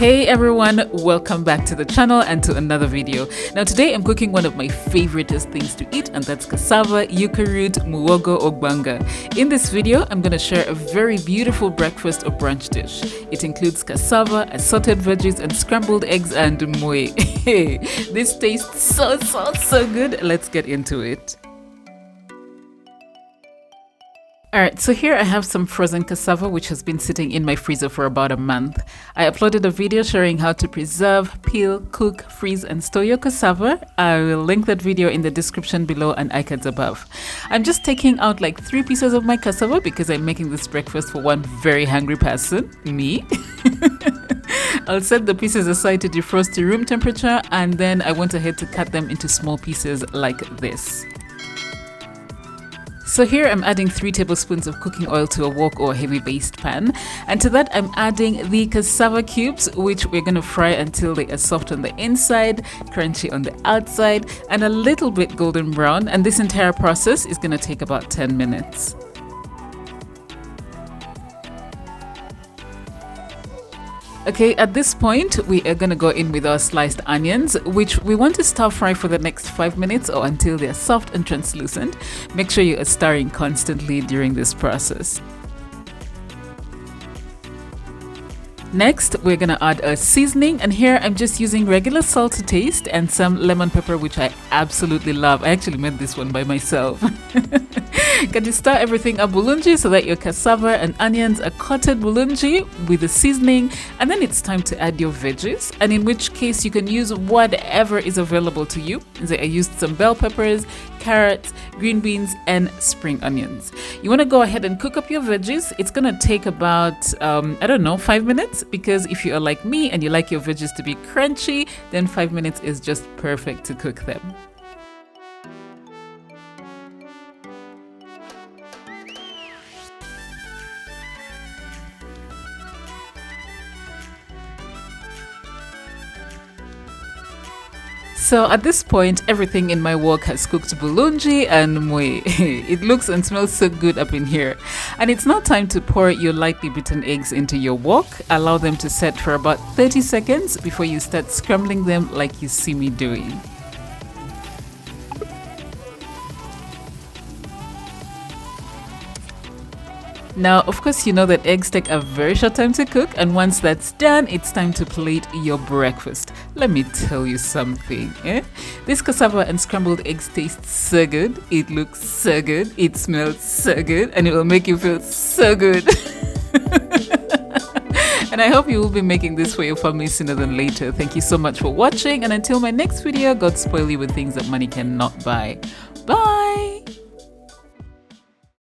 Hey everyone, welcome back to the channel and to another video. Now today I'm cooking one of my favoriteest things to eat, and that's cassava, yucca root, muwogo or banga. In this video I'm going to share a very beautiful breakfast or brunch dish. It includes cassava, assorted veggies and scrambled eggs and moe. This tastes so good. Let's get into it. Alright, so here I have some frozen cassava which has been sitting in my freezer for about a month. I uploaded a video showing how to preserve, peel, cook, freeze and store your cassava. I will link that video in the description below and icons above. I'm just taking out like 3 pieces of my cassava because I'm making this breakfast for one very hungry person, me. I'll set the pieces aside to defrost to room temperature, and then I went ahead to cut them into small pieces like this. So here I'm adding 3 tablespoons of cooking oil to a wok or heavy based pan, and to that I'm adding the cassava cubes, which we're going to fry until they are soft on the inside, crunchy on the outside and a little bit golden brown, and this entire process is going to take about 10 minutes. Okay, at this point we are going to go in with our sliced onions, which we want to stir fry for the next 5 minutes or until they're soft and translucent. Make sure you are stirring constantly during this process. Next, we're going to add a seasoning, and here I'm just using regular salt to taste and some lemon pepper, which I absolutely love. I actually made this one by myself. Can you stir everything up bulungi so that your cassava and onions are coated bulungi with the seasoning, and then it's time to add your veggies, and in which case you can use whatever is available to you. So I used some bell peppers, carrots, green beans and spring onions. You want to go ahead and cook up your veggies. It's going to take about, 5 minutes, because if you are like me and you like your veggies to be crunchy, then 5 minutes is just perfect to cook them. So at this point, everything in my wok has cooked bulungi and moe. It looks and smells so good up in here. And it's now time to pour your lightly beaten eggs into your wok. Allow them to set for about 30 seconds before you start scrambling them like you see me doing. Now, of course, you know that eggs take a very short time to cook, and once that's done, it's time to plate your breakfast. Let me tell you something, This cassava and scrambled eggs taste so good, it looks so good, it smells so good, and it will make you feel so good. And I hope you will be making this for your family sooner than later. Thank you so much for watching, and until my next video, God spoil you with things that money cannot buy. Bye!